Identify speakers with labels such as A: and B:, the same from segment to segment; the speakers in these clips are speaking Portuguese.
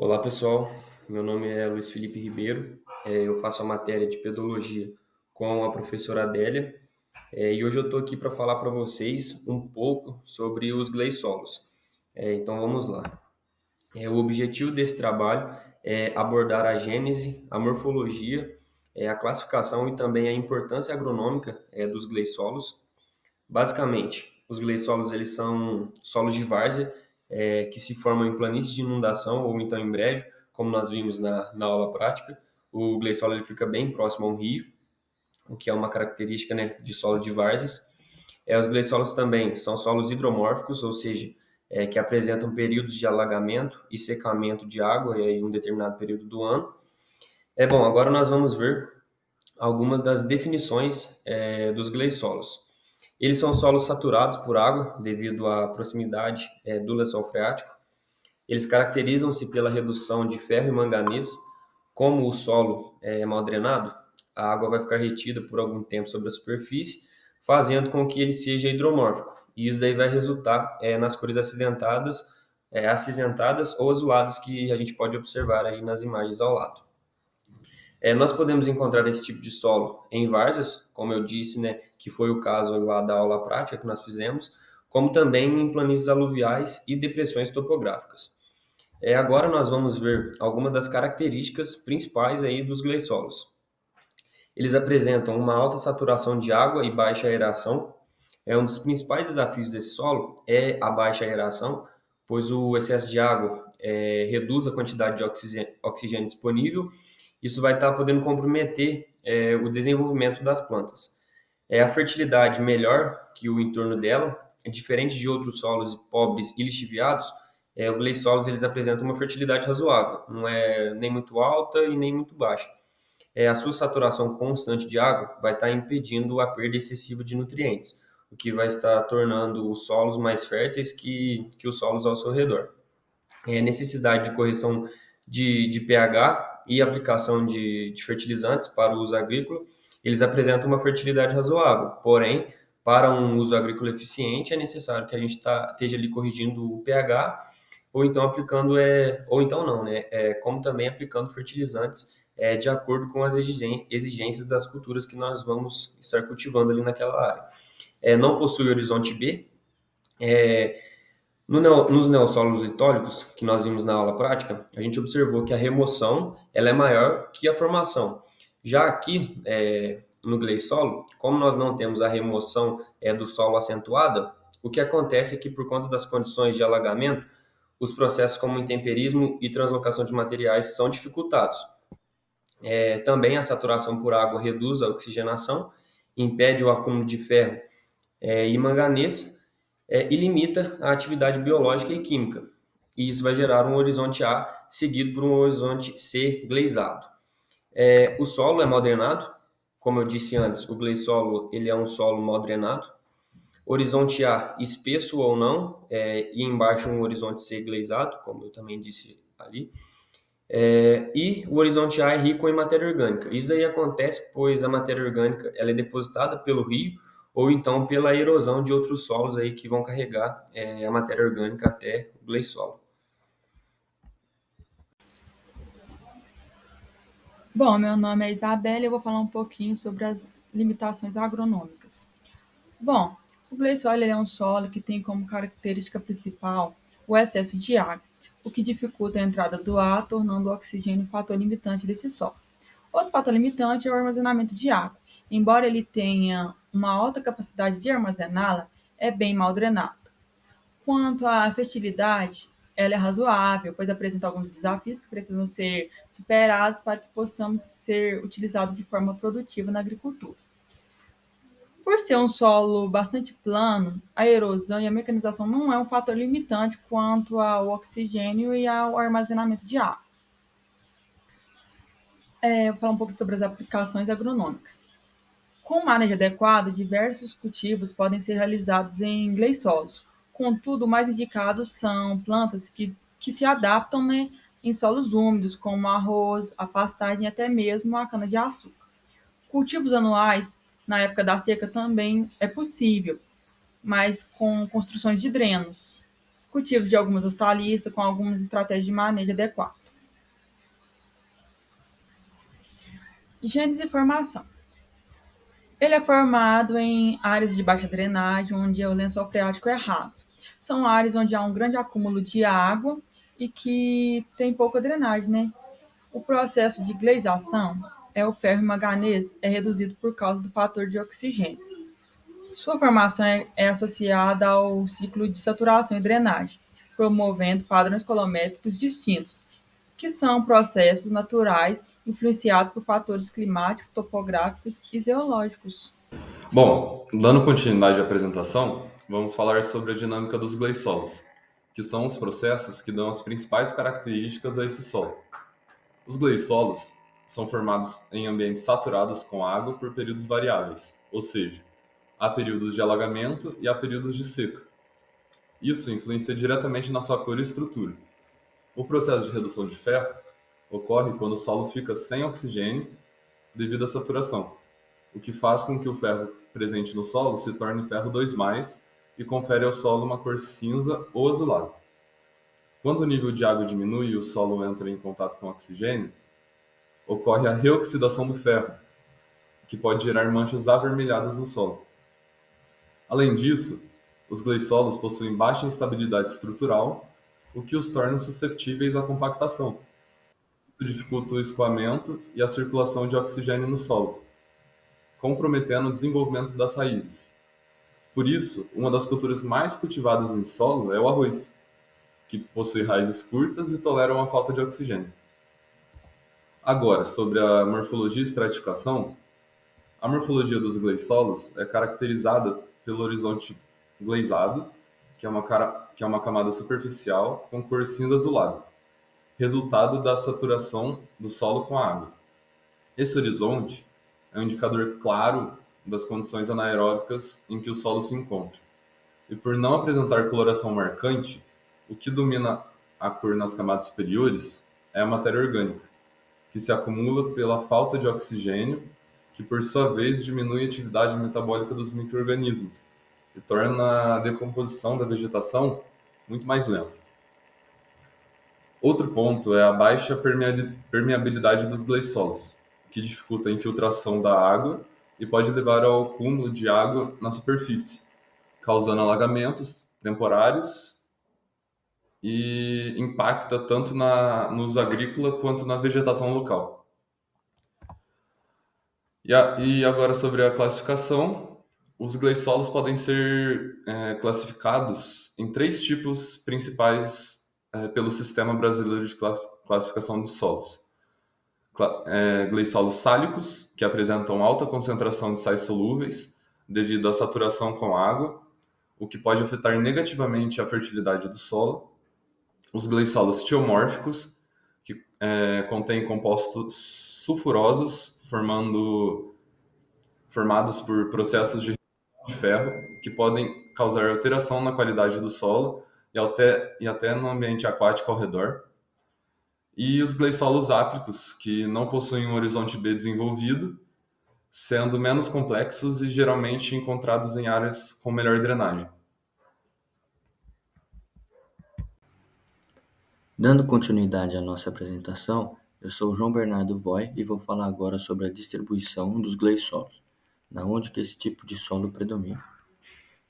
A: Olá pessoal, meu nome é Luiz Felipe Ribeiro, eu faço a matéria de pedologia com a professora Adélia, e hoje eu estou aqui para falar para vocês um pouco sobre os gleisolos. Então vamos lá. O objetivo desse trabalho é abordar a gênese, a morfologia, a classificação e também a importância agronômica dos gleisolos. Basicamente, os gleisolos eles são solos de várzea que se formam em planícies de inundação ou então em brejo, como nós vimos na aula prática. O gleisolo ele fica bem próximo a um rio, o que é uma característica, né, de solo de várzeas. Os gleisolos também são solos hidromórficos, ou seja, que apresentam períodos de alagamento e secamento de água em um determinado período do ano. Bom, agora nós vamos ver algumas das definições dos gleisolos. Eles são solos saturados por água devido à proximidade do lençol freático. Eles caracterizam-se pela redução de ferro e manganês. Como o solo é mal drenado, a água vai ficar retida por algum tempo sobre a superfície, fazendo com que ele seja hidromórfico. E isso daí vai resultar nas cores acinzentadas ou azuladas que a gente pode observar aí nas imagens ao lado. Nós podemos encontrar esse tipo de solo em várzeas, como eu disse, né, que foi o caso lá da aula prática que nós fizemos, como também em planícies aluviais e depressões topográficas. Agora nós vamos ver algumas das características principais aí dos gleisolos. Eles apresentam uma alta saturação de água e baixa aeração. Um dos principais desafios desse solo é a baixa aeração, pois o excesso de água reduz a quantidade de oxigênio disponível. Isso vai estar podendo comprometer o desenvolvimento das plantas. A fertilidade melhor que o entorno dela, diferente de outros solos pobres e lixiviados, os gleisolos eles apresentam uma fertilidade razoável, não é nem muito alta e nem muito baixa. A sua saturação constante de água vai estar impedindo a perda excessiva de nutrientes, o que vai estar tornando os solos mais férteis que os solos ao seu redor. Necessidade de correção de pH e aplicação de fertilizantes para o uso agrícola, eles apresentam uma fertilidade razoável, porém, para um uso agrícola eficiente, é necessário que a gente esteja ali corrigindo o pH, ou então aplicando, ou então não, né? Como também aplicando fertilizantes de acordo com as exigências das culturas que nós vamos estar cultivando ali naquela área. Não possui horizonte B. É, Nos neossolos litólicos, que nós vimos na aula prática, a gente observou que a remoção ela é maior que a formação. Já aqui, no gleissolo, como nós não temos a remoção do solo acentuada, o que acontece é que, por conta das condições de alagamento, os processos como intemperismo e translocação de materiais são dificultados. Também a saturação por água reduz a oxigenação, impede o acúmulo de ferro e manganês, e limita a atividade biológica e química. E isso vai gerar um horizonte A seguido por um horizonte C glazado. O solo é mal drenado, como eu disse antes, o gleissolo ele é um solo mal drenado. Horizonte A espesso ou não, e embaixo um horizonte C glazado, como eu também disse ali. E o horizonte A é rico em matéria orgânica. Isso aí acontece pois a matéria orgânica ela é depositada pelo rio ou então pela erosão de outros solos aí que vão carregar a matéria orgânica até o gleissolo.
B: Bom, meu nome é Isabela e eu vou falar um pouquinho sobre as limitações agronômicas. Bom, o gleissol é um solo que tem como característica principal o excesso de água, o que dificulta a entrada do ar, tornando o oxigênio um fator limitante desse solo. Outro fator limitante é o armazenamento de água. Embora ele tenha uma alta capacidade de armazená-la, é bem mal drenado. Quanto à fertilidade, ela é razoável, pois apresenta alguns desafios que precisam ser superados para que possamos ser utilizados de forma produtiva na agricultura. Por ser um solo bastante plano, a erosão e a mecanização não é um fator limitante quanto ao oxigênio e ao armazenamento de água. Vou falar um pouco sobre as aplicações agronômicas. Com o manejo adequado, diversos cultivos podem ser realizados em gleisolos. Contudo, o mais indicados são plantas que se adaptam, né, em solos úmidos, como o arroz, a pastagem e até mesmo a cana-de-açúcar. Cultivos anuais, na época da seca, também é possível, mas com construções de drenos. Cultivos de algumas hortaliças, com algumas estratégias de manejo adequado. Gênese e formação. Ele é formado em áreas de baixa drenagem, onde o lençol freático é raso. São áreas onde há um grande acúmulo de água e que tem pouca drenagem, né? O processo de gleisação é o ferro e manganês é reduzido por causa do fator de oxigênio. Sua formação é associada ao ciclo de saturação e drenagem, promovendo padrões colométricos distintos, que são processos naturais influenciados por fatores climáticos, topográficos e geológicos.
C: Bom, dando continuidade à apresentação, vamos falar sobre a dinâmica dos gleisolos, que são os processos que dão as principais características a esse solo. Os gleisolos são formados em ambientes saturados com água por períodos variáveis, ou seja, há períodos de alagamento e há períodos de seca. Isso influencia diretamente na sua cor e estrutura. O processo de redução de ferro ocorre quando o solo fica sem oxigênio devido à saturação, o que faz com que o ferro presente no solo se torne ferro 2+, e confere ao solo uma cor cinza ou azulada. Quando o nível de água diminui e o solo entra em contato com o oxigênio, ocorre a reoxidação do ferro, que pode gerar manchas avermelhadas no solo. Além disso, os gleisolos possuem baixa instabilidade estrutural, o que os torna susceptíveis à compactação. Isso dificulta o escoamento e a circulação de oxigênio no solo, comprometendo o desenvolvimento das raízes. Por isso, uma das culturas mais cultivadas em solo é o arroz, que possui raízes curtas e tolera uma falta de oxigênio. Agora, sobre a morfologia e estratificação, a morfologia dos gleisolos é caracterizada pelo horizonte gleisado, que é uma camada superficial com cor cinza azulada, resultado da saturação do solo com a água. Esse horizonte é um indicador claro das condições anaeróbicas em que o solo se encontra. E por não apresentar coloração marcante, o que domina a cor nas camadas superiores é a matéria orgânica, que se acumula pela falta de oxigênio, que por sua vez diminui a atividade metabólica dos micro-organismos e torna a decomposição da vegetação muito mais lenta. Outro ponto é a baixa permeabilidade dos gleisolos, que dificulta a infiltração da água e pode levar ao acúmulo de água na superfície, causando alagamentos temporários e impacta tanto no uso agrícola quanto na vegetação local. E agora sobre a classificação, os gleisolos podem ser classificados em três tipos principais pelo Sistema Brasileiro de Classificação de Solos. Gleisolos sálicos, que apresentam alta concentração de sais solúveis devido à saturação com água, o que pode afetar negativamente a fertilidade do solo. Os gleisolos tiomórficos, que contêm compostos sulfurosos formados por processos de ferro, que podem causar alteração na qualidade do solo e até no ambiente aquático ao redor. E os gleisolos áplicos, que não possuem um horizonte B desenvolvido, sendo menos complexos e geralmente encontrados em áreas com melhor drenagem.
D: Dando continuidade à nossa apresentação, eu sou o João Bernardo Voy e vou falar agora sobre a distribuição dos gleisolos, na onde que esse tipo de solo predomina.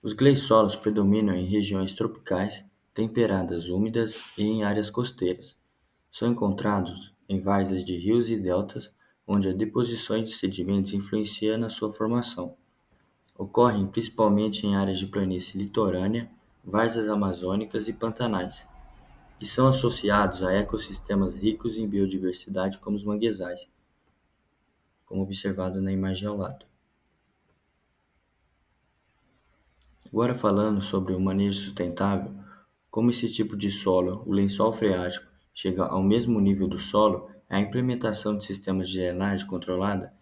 D: Os gleisolos predominam em regiões tropicais, temperadas úmidas e em áreas costeiras. São encontrados em várzeas de rios e deltas, onde a deposição de sedimentos influencia na sua formação. Ocorrem principalmente em áreas de planície litorânea, várzeas amazônicas e pantanais, e são associados a ecossistemas ricos em biodiversidade como os manguezais, como observado na imagem ao lado. Agora falando sobre o manejo sustentável, como esse tipo de solo, o lençol freático, chega ao mesmo nível do solo, a implementação de sistemas de drenagem controlada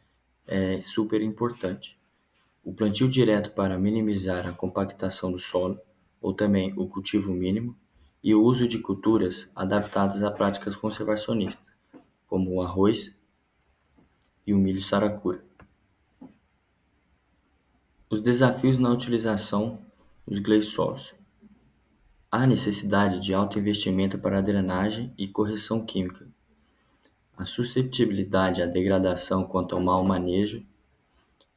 D: é super importante. O plantio direto para minimizar a compactação do solo, ou também o cultivo mínimo, e o uso de culturas adaptadas a práticas conservacionistas, como o arroz e o milho saracura. Os desafios na utilização dos gleisolos. Há necessidade de alto investimento para drenagem e correção química. a susceptibilidade à degradação quanto ao mau manejo,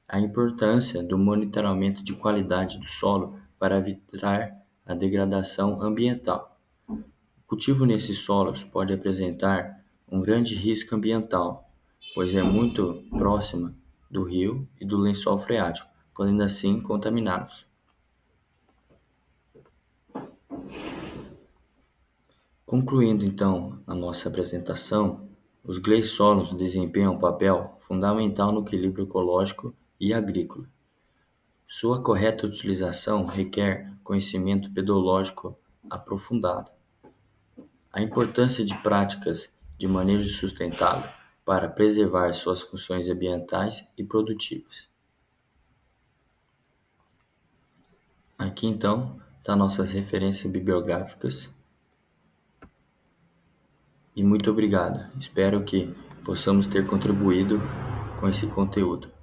D: a importância do monitoramento de qualidade do solo para evitar a degradação ambiental. O cultivo nesses solos pode apresentar um grande risco ambiental, pois é muito próxima do rio e do lençol freático, podendo assim contaminá-los. Concluindo então a nossa apresentação, os gleissolos desempenham um papel fundamental no equilíbrio ecológico e agrícola. Sua correta utilização requer conhecimento pedológico aprofundado. A importância de práticas de manejo sustentável para preservar suas funções ambientais e produtivas. Aqui então estão nossas referências bibliográficas. E muito obrigado. Espero que possamos ter contribuído com esse conteúdo.